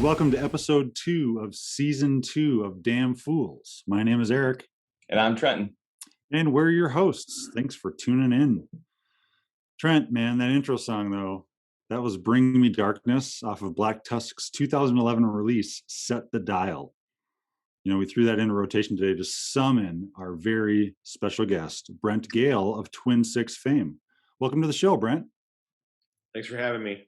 welcome to episode 2 of season 2 of Damn Fools. My name is Eric. And I'm Trenton. And we're your hosts. Thanks for tuning in. Trent, man, that intro song, though, that was Bring Me Darkness off of Black Tusk's 2011 release, Set the Dial. You know, we threw that into rotation today to summon our very special guest, Brent Gale of Twin Six fame. Welcome to the show, Brent. Thanks for having me.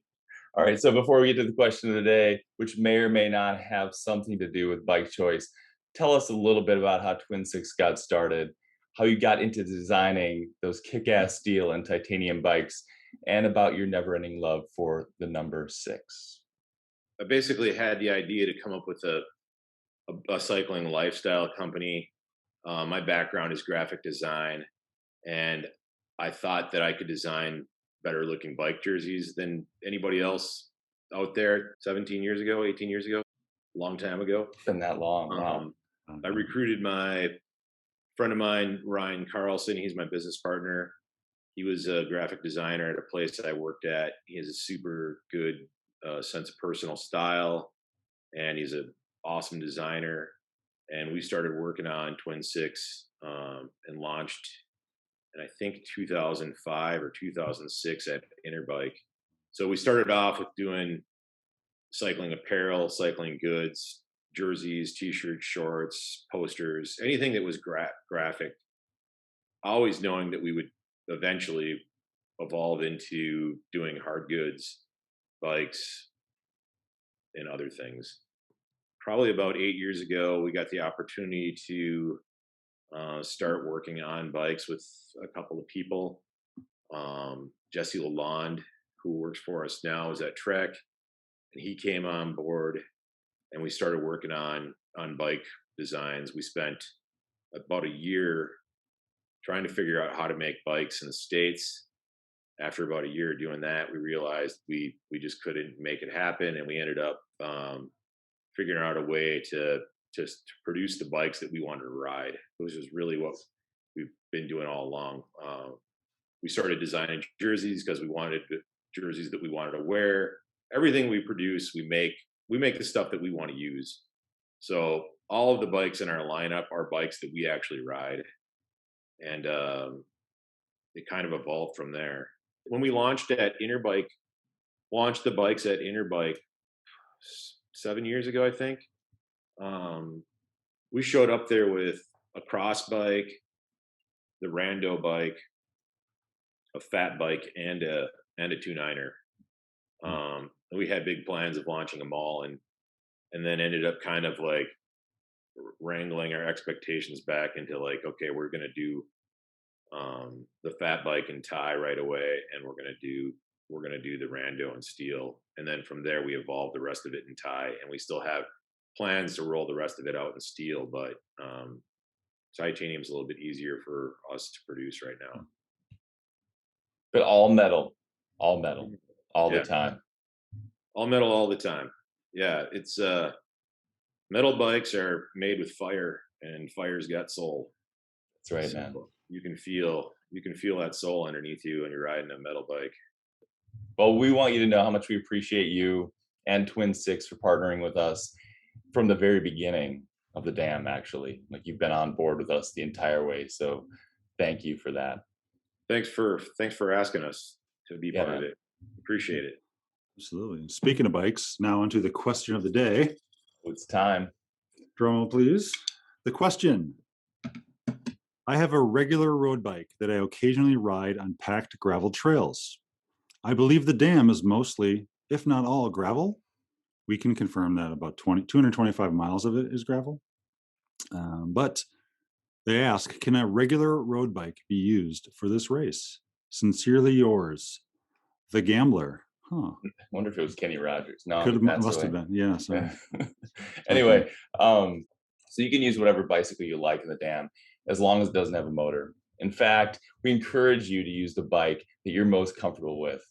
All right, so before we get to the question of the day, which may or may not have something to do with bike choice, tell us a little bit about how Twin Six got started, how you got into designing those kick-ass steel and titanium bikes, and about your never-ending love for the number 6. I basically had the idea to come up with a cycling lifestyle company. My background is graphic design, and I thought that I could design better looking bike jerseys than anybody else out there 17 years ago, 18 years ago, a long time ago. It's been that long. Wow. I recruited my friend of mine, Ryan Carlson. He's my business partner. He was a graphic designer at a place that I worked at. He has a super good sense of personal style, and he's an awesome designer. And we started working on Twin Six and launched in I think 2005 or 2006 at Interbike. So we started off with doing cycling apparel, cycling goods, jerseys, t-shirts, shorts, posters, anything that was graphic, always knowing that we would eventually evolve into doing hard goods, bikes, and other things. Probably about 8 years ago, we got the opportunity to start working on bikes with a couple of people. Jesse Lalonde, who works for us now, is at Trek, and he came on board, and we started working on bike designs. We spent about a year trying to figure out how to make bikes in the States. After about a year doing that, we realized we just couldn't make it happen, and we ended up figuring out a way to produce the bikes that we wanted to ride, which is really what we've been doing all along. We started designing jerseys because we wanted jerseys that we wanted to wear. Everything we produce, we make the stuff that we want to use. So all of the bikes in our lineup are bikes that we actually ride. And it kind of evolved from there. When we launched the bikes at Interbike 7 years ago, I think, we showed up there with a cross bike, the rando bike, a fat bike, and a 2.9er. We had big plans of launching them all, and then ended up kind of like wrangling our expectations back into like, okay, we're gonna do the fat bike and tie right away, and we're gonna do the rando and steel, and then from there we evolved the rest of it in tie, and we still have plans to roll the rest of it out in steel, but titanium's a little bit easier for us to produce right now. But all metal, all the time. All metal all the time. Yeah, it's metal bikes are made with fire, and fire's got soul. That's right, so man. You can feel that soul underneath you when you're riding a metal bike. Well, we want you to know how much we appreciate you and Twin Six for partnering with us from the very beginning of the Dam, actually. Like, you've been on board with us the entire way. So thank you for that. Thanks for asking us to be part of it. Appreciate it. Absolutely. Speaking of bikes, now onto the question of the day. It's time. Drum roll, please. The question. I have a regular road bike that I occasionally ride on packed gravel trails. I believe the Dam is mostly, if not all, gravel. We can confirm that about 225 miles of it is gravel. But they ask, can a regular road bike be used for this race? Sincerely yours, the Gambler. Huh. I wonder if it was Kenny Rogers. No, must have been. Yeah. Sorry. Anyway, so you can use whatever bicycle you like in the Dam, as long as it doesn't have a motor. In fact, we encourage you to use the bike that you're most comfortable with.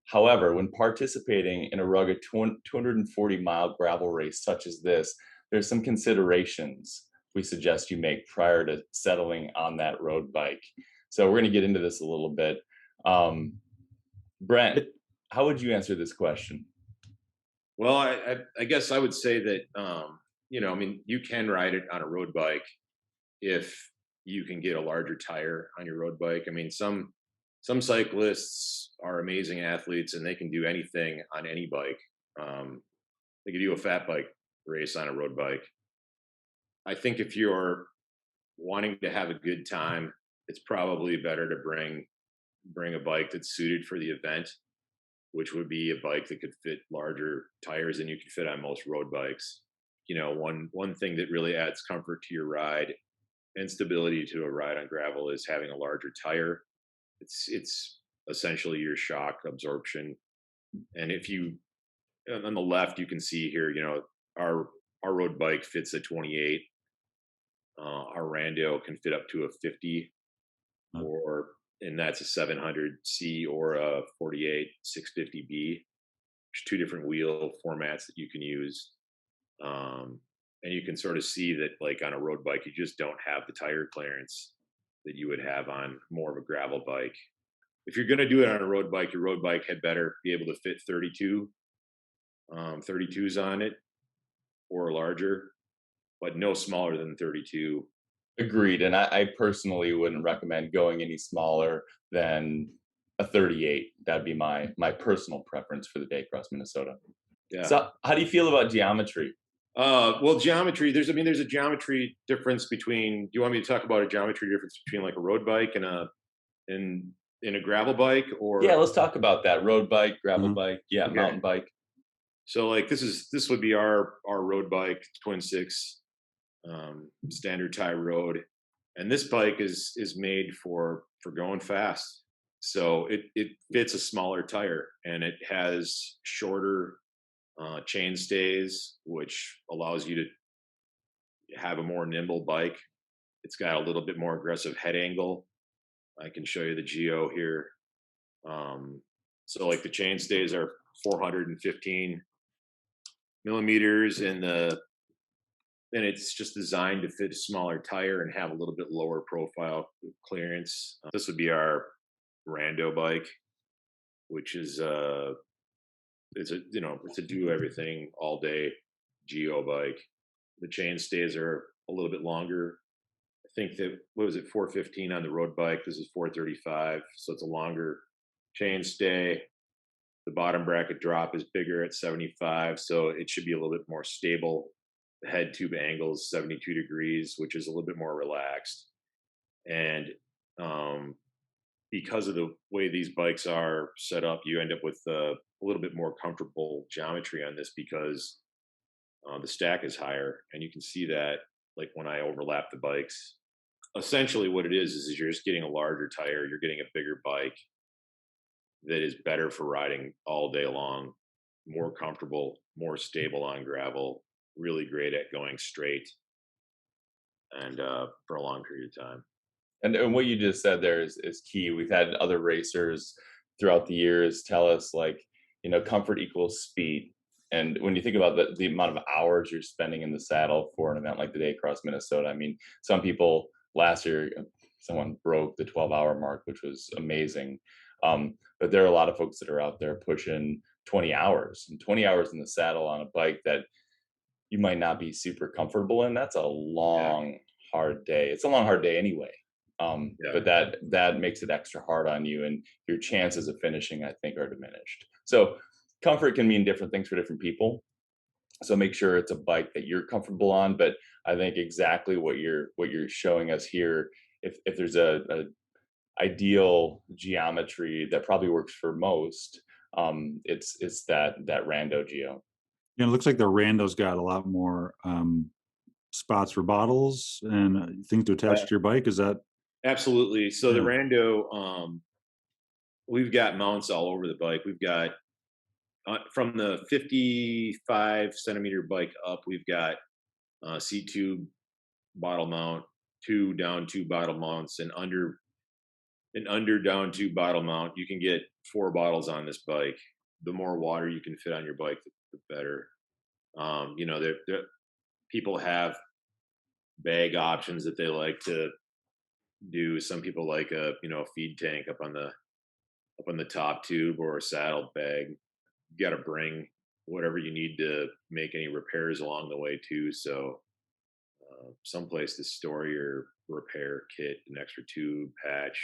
However, when participating in a rugged 240-mile gravel race such as this, there's some considerations we suggest you make prior to settling on that road bike. So we're going to get into this a little bit. Brent, how would you answer this question? Well, I guess I would say that I mean, you can ride it on a road bike if you can get a larger tire on your road bike. I mean, some cyclists are amazing athletes and they can do anything on any bike. They can do a fat bike race on a road bike. I think if you're wanting to have a good time, it's probably better to bring a bike that's suited for the event, which would be a bike that could fit larger tires than you could fit on most road bikes. One thing that really adds comfort to your ride and stability to a ride on gravel is having a larger tire. It's essentially your shock absorption. And if you on the left, you can see here, our road bike fits a 28. Our Rando can fit up to a 50, Huh. and that's a 700C or a 48 650B. There's two different wheel formats that you can use. And you can sort of see that, like on a road bike, you just don't have the tire clearance that you would have on more of a gravel bike. If you're going to do it on a road bike, your road bike had better be able to fit 32s on it or larger, but no smaller than 32. Agreed. And I personally wouldn't recommend going any smaller than a 38. That'd be my personal preference for the day across Minnesota. Yeah. So how do you feel about geometry? Well, geometry. There's a geometry difference between. Do you want me to talk about a geometry difference between like a road bike and a gravel bike, or? Yeah, let's talk about that. Road bike, gravel Mhm. bike, yeah, Okay. mountain bike. So like this would be our road bike, twin six, standard tie road, and this bike is made for going fast. So it fits a smaller tire and it has shorter chain stays, which allows you to have a more nimble bike. It's got a little bit more aggressive head angle. I can show you the geo here. So like the chain stays are 415 millimeters, and it's just designed to fit a smaller tire and have a little bit lower profile clearance. This would be our Rando bike, which is it's a do everything all day geo bike. The chain stays are a little bit longer. I think that, what was it, 415 on the road bike. This is 435, so it's a longer chain stay. The bottom bracket drop is bigger at 75, so it should be a little bit more stable. The head tube angle is 72 degrees, which is a little bit more relaxed. And because of the way these bikes are set up, you end up with a little bit more comfortable geometry on this because the stack is higher, and you can see that like when I overlap the bikes. Essentially, what it is you're just getting a larger tire, you're getting a bigger bike that is better for riding all day long, more comfortable, more stable on gravel, really great at going straight and for a long period of time. And what you just said there is key. We've had other racers throughout the years tell us like, comfort equals speed. And when you think about the amount of hours you're spending in the saddle for an event like the Day Across Minnesota, I mean, some people last year, someone broke the 12-hour mark, which was amazing. But there are a lot of folks that are out there pushing 20 hours and 20 hours in the saddle on a bike that you might not be super comfortable in. That's a Yeah, long, hard day. It's a long, hard day anyway. yeah, But that makes it extra hard on you, and your chances of finishing, I think, are diminished. So comfort can mean different things for different people. So make sure it's a bike that you're comfortable on. But I think exactly what you're showing us here, if there's a ideal geometry that probably works for most, it's that rando geo. Yeah, it looks like the Rando's got a lot more spots for bottles and things to attach uh, to your bike. Is that? absolutely. So the Yeah. Rando, we've got mounts all over the bike. We've got from the 55 centimeter bike up, we've got seat tube bottle mount, two down two bottle mounts, and under down two bottle mount. You can get 4 bottles on this bike. The more water you can fit on your bike, the better. People have bag options that they like to do. Some people like a feed tank up on the top tube or a saddle bag. You got to bring whatever you need to make any repairs along the way too. So someplace to store your repair kit, an extra tube, patch,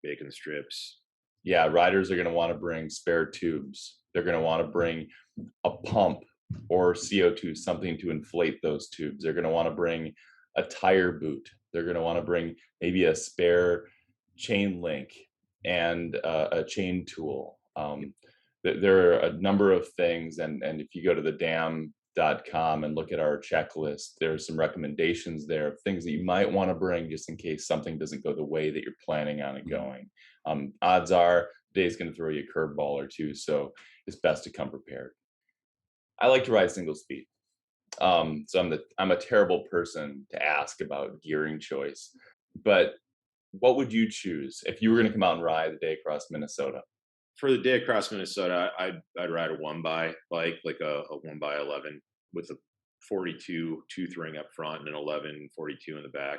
bacon strips. Yeah, riders are going to want to bring spare tubes. They're going to want to bring a pump or CO2, something to inflate those tubes. They're going to want to bring a tire boot. They're going to want to bring maybe a spare chain link and a chain tool. There are a number of things, and if you go to the dam.com and look at our checklist, there's some recommendations there of things that you might want to bring just in case something doesn't go the way that you're planning on it going. Odds are today's going to throw you a curveball or two, so it's best to come prepared. I like to ride single speed, so I'm a terrible person to ask about gearing choice. But what would you choose if you were going to come out and ride the day across Minnesota? For the day across Minnesota, I'd ride a 1x bike, like a 1x11 with a 42 tooth ring up front and an 1142 in the back.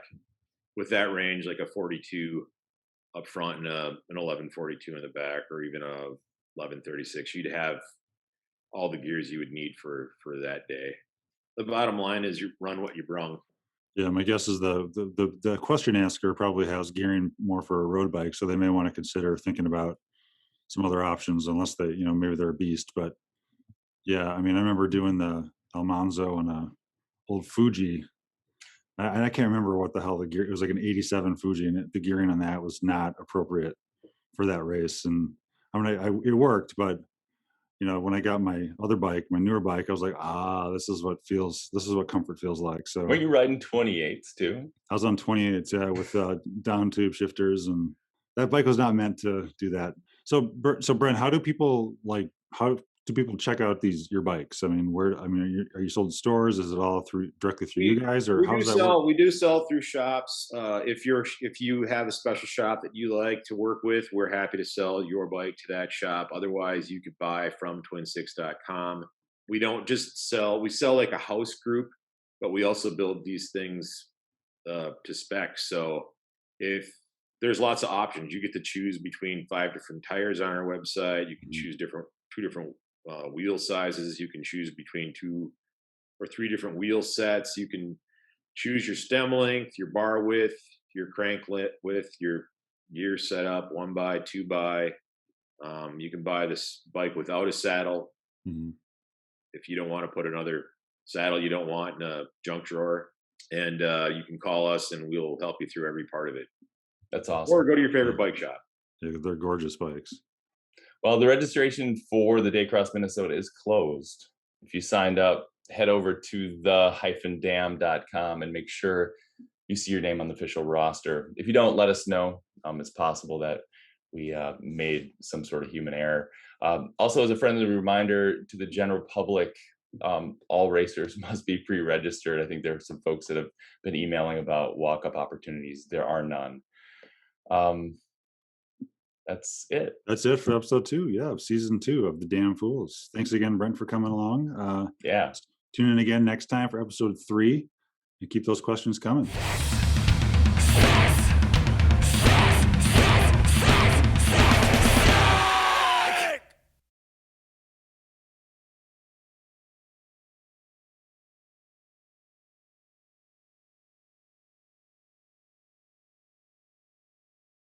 With that range, like a 42 up front and an 1142 in the back, or even a 1136, you'd have all the gears you would need for that day. The bottom line is you run what you brung. Yeah, my guess is the question asker probably has gearing more for a road bike, so they may want to consider thinking about some other options, unless they, maybe they're a beast. But yeah, I mean, I remember doing the Almanzo and a old Fuji. I can't remember what the hell the gear. It was like an '87 Fuji, and the gearing on that was not appropriate for that race. And I mean, it worked, but when I got my other bike, my newer bike, I was like, this is what comfort feels like. So, Were you riding 28s too? I was on 28s, yeah, with down tube shifters, and that bike was not meant to do that. So Brent, how do people check out your bikes? I mean, are you sold in stores? Is it all directly through you guys, or how does that work? We do sell through shops. If you have a special shop that you like to work with, we're happy to sell your bike to that shop. Otherwise, you could buy from twin6.com. We don't just sell; we sell like a house group, but we also build these things to spec. So if there's lots of options, you get to choose between 5 different tires on our website. You can choose two different wheel sizes. You can choose between 2 or 3 different wheel sets. You can choose your stem length, your bar width, your crank width, your gear setup, 1x, 2x. You can buy this bike without a saddle. Mm-hmm. If you don't want to put another saddle you don't want in a junk drawer. And you can call us and we'll help you through every part of it. That's awesome. Or go to your favorite bike shop. Yeah, they're gorgeous bikes. Well, the registration for the Day Across Minnesota is closed. If you signed up, head over to the-dam.com and make sure you see your name on the official roster. If you don't, let us know. It's possible that we made some sort of human error. Also, as a friendly reminder to the general public, all racers must be pre-registered. I think there are some folks that have been emailing about walk-up opportunities. There are none. That's it. That's it for episode 2. Yeah, of season 2 of the Damn Fools. Thanks again, Brent, for coming along. Yeah. Tune in again next time for episode 3 and keep those questions coming.